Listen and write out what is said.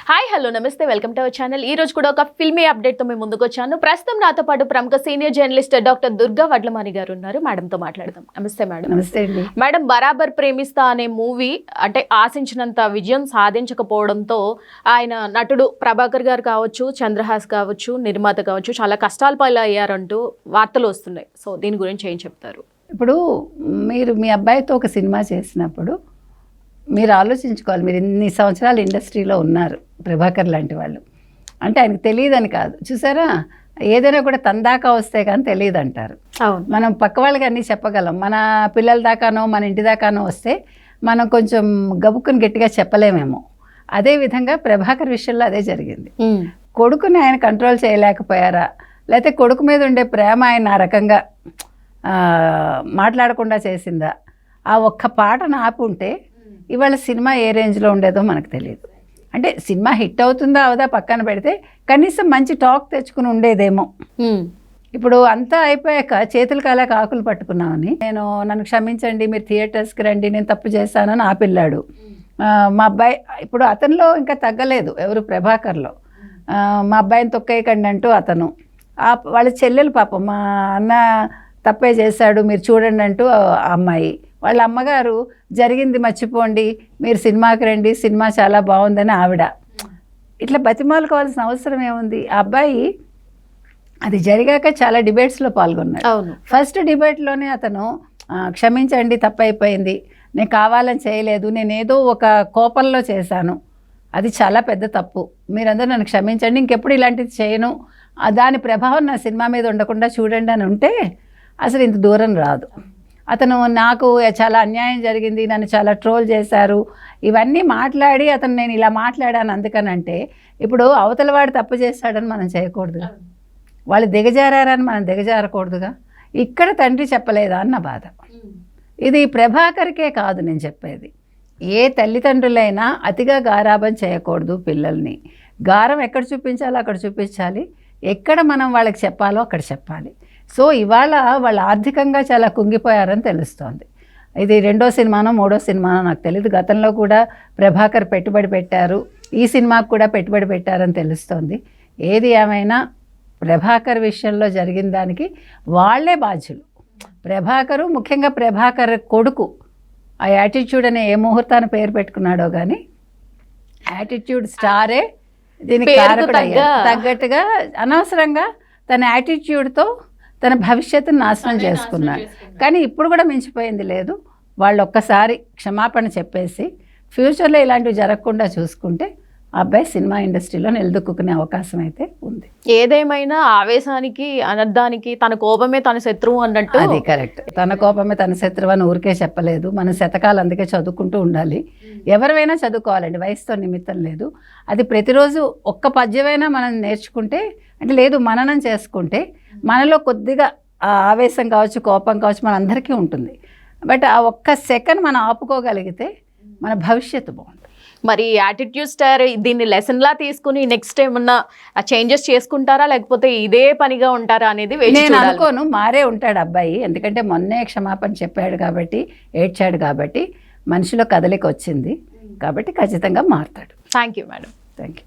Hi hello నమస్తే welcome to our channel. ఈ రోజు కూడా ఒక ఫిల్మీ అప్డేట్ తో మేము ముందుకు వచ్చాను. ప్రస్తుతం నాతో పాటు ప్రముఖ senior journalist doctor Durga Vadlamani గారు ఉన్నారు. మేడం తో మాట్లాడదాం. నమస్తే మేడం. నమస్తే అండి మేడం. బరాబర్ ప్రేమిస్తా అనే మూవీ అంటే ఆశించినంత విజయం సాధించకపోవడంతో ఆయన నటుడు ప్రభాకర్ గారు కావచ్చు, చంద్రహాస్ కావచ్చు, నిర్మాత కావచ్చు చాలా కష్టాలు పాలయ్యారంటూ వార్తలు వస్తున్నాయి. సో దీని గురించి ఏం చెప్తారు? ఇప్పుడు మీరు మీ అబ్బాయితో ఒక సినిమా చేసినప్పుడు మీరు ఆలోచించుకోవాలి. మీరు ఇన్ని సంవత్సరాలు ఇండస్ట్రీలో ఉన్నారు, ప్రభాకర్ లాంటి వాళ్ళు. అంటే ఆయనకు తెలియదని కాదు, చూసారా, ఏదైనా కూడా తన దాకా వస్తే కానీ తెలియదు అంటారు. మనం పక్క వాళ్ళకి అన్నీ చెప్పగలం, మన పిల్లల దాకానో మన ఇంటి దాకానో వస్తే మనం కొంచెం గబుక్కుని గట్టిగా చెప్పలేమేమో. అదేవిధంగా ప్రభాకర్ విషయంలో అదే జరిగింది. కొడుకుని ఆయన కంట్రోల్ చేయలేకపోయారా, లేకపోతే కొడుకు మీద ఉండే ప్రేమ ఆయన ఆ రకంగా మాట్లాడకుండా చేసిందా? ఆ ఒక్క పాటను ఆపుంటే ఇవాళ సినిమా ఏ రేంజ్లో ఉండేదో మనకు తెలియదు. అంటే సినిమా హిట్ అవుతుందా అవదా పక్కన పెడితే కనీసం మంచి టాక్ తెచ్చుకుని ఉండేదేమో. ఇప్పుడు అంతా అయిపోయాక చేతులు కాలేక ఆకులు పట్టుకున్నామని నన్ను క్షమించండి, మీరు థియేటర్స్కి రండి, నేను తప్పు చేశానని ఆ పిల్లాడు. మా అబ్బాయి ఇప్పుడు అతనిలో ఇంకా తగ్గలేదు, ఎవరు ప్రభాకర్లో. మా అబ్బాయిని తొక్కేయకండి అంటూ అతను, వాళ్ళ చెల్లెలు పాపం మా అన్న తప్పే చేశాడు మీరు చూడండి అంటూ ఆ అమ్మాయి, వాళ్ళ అమ్మగారు జరిగింది మర్చిపోండి మీరు సినిమాకి రండి, సినిమా చాలా బాగుందని ఆవిడ. ఇట్లా బతిమాలుకోవాల్సిన అవసరం ఏముంది? ఆ అబ్బాయి అది జరిగాక చాలా డిబేట్స్లో పాల్గొన్నాడు. ఫస్ట్ డిబేట్లోనే అతను క్షమించండి తప్పైపోయింది, నేను కావాలని చేయలేదు, నేనేదో ఒక కోపంలో చేశాను, అది చాలా పెద్ద తప్పు, మీరందరూ నన్ను క్షమించండి, ఇంకెప్పుడు ఇలాంటిది చేయను, దాని ప్రభావం నా సినిమా మీద ఉండకుండా చూడండి అని ఉంటే అసలు ఇంత దూరం రాదు. అతను నాకు చాలా అన్యాయం జరిగింది, నన్ను చాలా ట్రోల్ చేశారు, ఇవన్నీ మాట్లాడి అతను నేను ఇలా మాట్లాడాను అందుకనంటే, ఇప్పుడు అవతల వాడు తప్పు చేశాడని మనం చేయకూడదుగా, వాళ్ళు దిగజారని మనం దిగజారకూడదుగా. ఇక్కడ తండ్రి చెప్పలేదా అన్న బాధ. ఇది ప్రభాకర్కే కాదు నేను చెప్పేది, ఏ తల్లిదండ్రులైనా అతిగా గారాబం చేయకూడదు పిల్లల్ని. గారం ఎక్కడ చూపించాలో అక్కడ చూపించాలి, ఎక్కడ మనం వాళ్ళకి చెప్పాలో అక్కడ చెప్పాలి. సో ఇవాళ వాళ్ళు ఆర్థికంగా చాలా కుంగిపోయారని తెలుస్తోంది. ఇది రెండో సినిమానో మూడో సినిమానో నాకు తెలియదు, గతంలో కూడా ప్రభాకర్ పెట్టుబడి పెట్టారు, ఈ సినిమాకు కూడా పెట్టుబడి పెట్టారని తెలుస్తోంది. ఏది ఏమైనా ప్రభాకర్ విషయంలో జరిగిన దానికి వాళ్ళే బాధ్యులు. ప్రభాకరు, ముఖ్యంగా ప్రభాకర్ కొడుకు ఆ యాటిట్యూడ్ అనే ఏ ముహూర్తాన్ని పేరు పెట్టుకున్నాడో కానీ యాటిట్యూడ్ స్టారే దీనికి తగ్గట్టుగా అనవసరంగా తన యాటిట్యూడ్తో తన భవిష్యత్తును నాశనం చేసుకున్నాడు. కానీ ఇప్పుడు కూడా మించిపోయింది లేదు. వాళ్ళు ఒక్కసారి క్షమాపణ చెప్పేసి ఫ్యూచర్లో ఇలాంటివి జరగకుండా చూసుకుంటే అబ్బాయి సినిమా ఇండస్ట్రీలో నిలదొక్కునే అవకాశం అయితే ఉంది. ఏదేమైనా ఆవేశానికి అనర్థానికి తన కోపమే తన శత్రువు అన్నట్టు. అది కరెక్ట్, తన కోపమే తన శత్రువు అని ఊరికే చెప్పలేదు. మన శతకాలు అందుకే చదువుకుంటూ ఉండాలి. ఎవరైనా చదువుకోవాలండి, వయసుతో నిమిత్తం లేదు. అది ప్రతిరోజు ఒక్క పద్యమైనా మనం నేర్చుకుంటే, అంటే లేదు మననం చేసుకుంటే మనలో కొద్దిగా ఆవేశం కావచ్చు, కోపం కావచ్చు, మనందరికీ ఉంటుంది. బట్ ఆ ఒక్క సెకండ్ మనం ఆపుకోగలిగితే మన భవిష్యత్తు బాగుంటుంది. మరి యాటిట్యూడ్ స్టార్ దీన్ని లెసన్లా తీసుకుని నెక్స్ట్ ఏమన్నా చేంజెస్ చేసుకుంటారా, లేకపోతే ఇదే పనిగా ఉంటారా అనేది నేను అనుకోను. మారే ఉంటాడు అబ్బాయి, ఎందుకంటే మొన్నే క్షమాపణ చెప్పాడు కాబట్టి, ఏడ్చాడు కాబట్టి, మనిషిలో కదలిక వచ్చింది కాబట్టి ఖచ్చితంగా మారుతాడు. Thank you madam. Thank you.